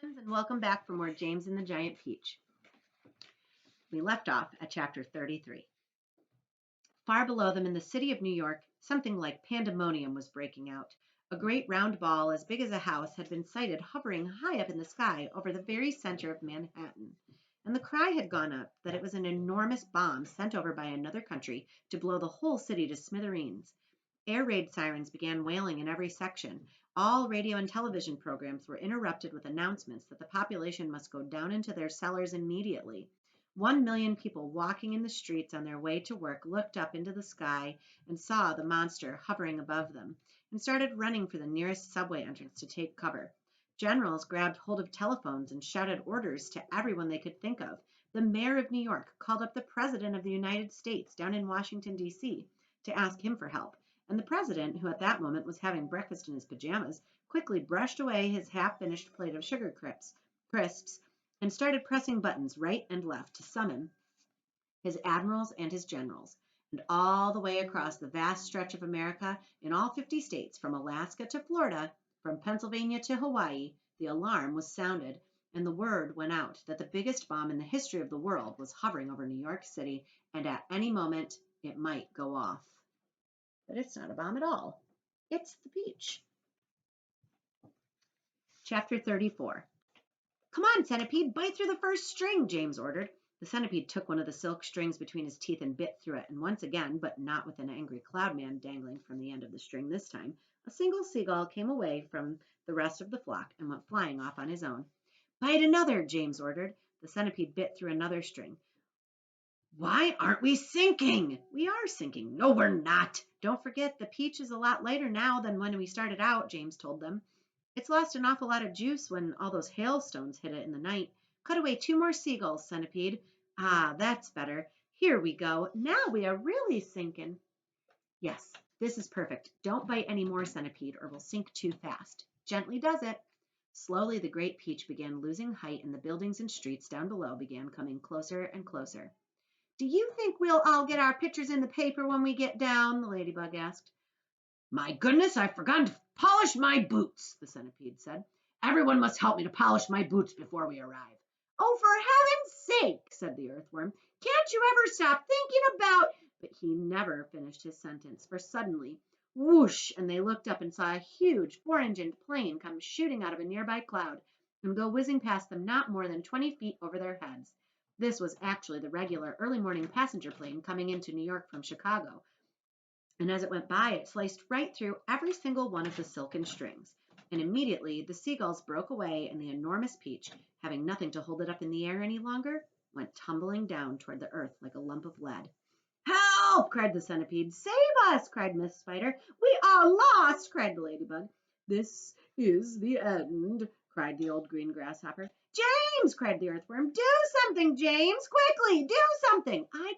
And welcome back for more James and the Giant Peach. We left off at chapter 33. Far below them in the city of New York, something like pandemonium was breaking out. A great round ball as big as a house had been sighted hovering high up in the sky over the very center of Manhattan. And the cry had gone up that it was an enormous bomb sent over by another country to blow the whole city to smithereens. Air raid sirens began wailing in every section. All radio and television programs were interrupted with announcements that the population must go down into their cellars immediately. 1 million people walking in the streets on their way to work looked up into the sky and saw the monster hovering above them and started running for the nearest subway entrance to take cover. Generals grabbed hold of telephones and shouted orders to everyone they could think of. The mayor of New York called up the president of the United States down in Washington, D.C. to ask him for help. And the president, who at that moment was having breakfast in his pajamas, quickly brushed away his half-finished plate of sugar crisps and started pressing buttons right and left to summon his admirals and his generals. And all the way across the vast stretch of America, in all 50 states, from Alaska to Florida, from Pennsylvania to Hawaii, the alarm was sounded, and the word went out that the biggest bomb in the history of the world was hovering over New York City, and at any moment it might go off. But it's not a bomb at all. It's the peach. Chapter 34. Come on, Centipede, bite through the first string, James ordered. The centipede took one of the silk strings between his teeth and bit through it, and once again, but not with an angry cloud man dangling from the end of the string this time, a single seagull came away from the rest of the flock and went flying off on his own. Bite another, James ordered. The centipede bit through another string. Why aren't we sinking? We are sinking. No, we're not. Don't forget, the peach is a lot lighter now than when we started out, James told them. It's lost an awful lot of juice when all those hailstones hit it in the night. Cut away 2 more seagulls, Centipede. Ah, that's better. Here we go. Now we are really sinking. Yes, this is perfect. Don't bite any more, Centipede, or we'll sink too fast. Gently does it. Slowly, the great peach began losing height, and the buildings and streets down below began coming closer and closer. Do you think we'll all get our pictures in the paper when we get down? The ladybug asked. My goodness, I've forgotten to polish my boots, the centipede said. Everyone must help me to polish my boots before we arrive. Oh, for heaven's sake, said the earthworm. Can't you ever stop thinking about... But he never finished his sentence, for suddenly, whoosh, and they looked up and saw a huge 4-engined plane come shooting out of a nearby cloud and go whizzing past them not more than 20 feet over their heads. This was actually the regular early morning passenger plane coming into New York from Chicago, and as it went by, it sliced right through every single one of the silken strings. And immediately the seagulls broke away, and the enormous peach, having nothing to hold it up in the air any longer, went tumbling down toward the earth like a lump of lead. Help! Cried the centipede. Save us! Cried Miss Spider. We are lost! Cried the ladybug. This is the end, cried the old green grasshopper. James! Cried the earthworm. Do something, James! Quickly, do something! I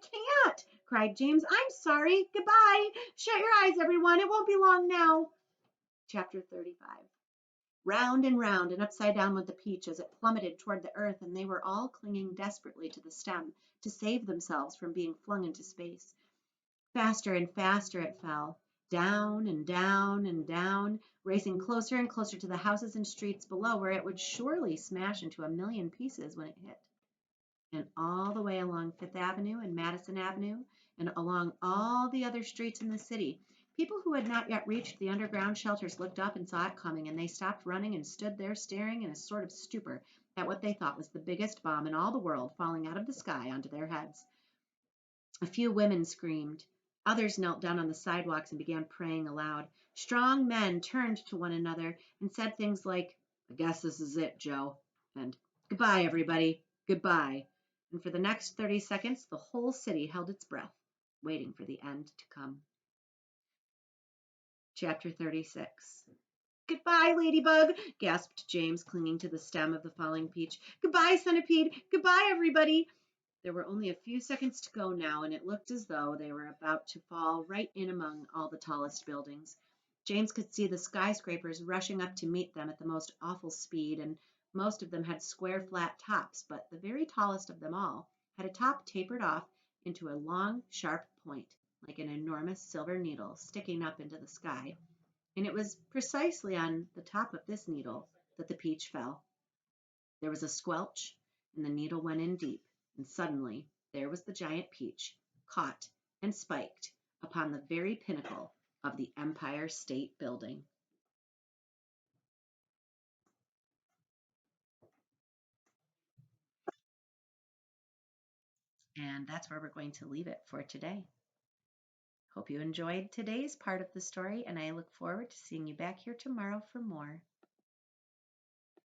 can't! Cried James. I'm sorry. Goodbye. Shut your eyes, everyone. It won't be long now. Chapter 35. Round and upside down went the peach as it plummeted toward the earth, and they were all clinging desperately to the stem to save themselves from being flung into space. Faster and faster it fell, down and down and down, racing closer and closer to the houses and streets below, where it would surely smash into a million pieces when it hit. And all the way along Fifth Avenue and Madison Avenue, and along all the other streets in the city, people who had not yet reached the underground shelters looked up and saw it coming, and they stopped running and stood there staring in a sort of stupor at what they thought was the biggest bomb in all the world falling out of the sky onto their heads. A few women screamed. Others knelt down on the sidewalks and began praying aloud. Strong men turned to one another and said things like, I guess this is it, Joe, and goodbye, everybody, goodbye. And for the next 30 seconds, the whole city held its breath, waiting for the end to come. Chapter 36. Goodbye, Ladybug, gasped James, clinging to the stem of the falling peach. Goodbye, Centipede. Goodbye, everybody. There were only a few seconds to go now, and it looked as though they were about to fall right in among all the tallest buildings. James could see the skyscrapers rushing up to meet them at the most awful speed, and most of them had square, flat tops, but the very tallest of them all had a top tapered off into a long, sharp point, like an enormous silver needle sticking up into the sky. And it was precisely on the top of this needle that the peach fell. There was a squelch, and the needle went in deep, and suddenly there was the giant peach, caught and spiked upon the very pinnacle of the Empire State Building. And that's where we're going to leave it for today. Hope you enjoyed today's part of the story, and I look forward to seeing you back here tomorrow for more.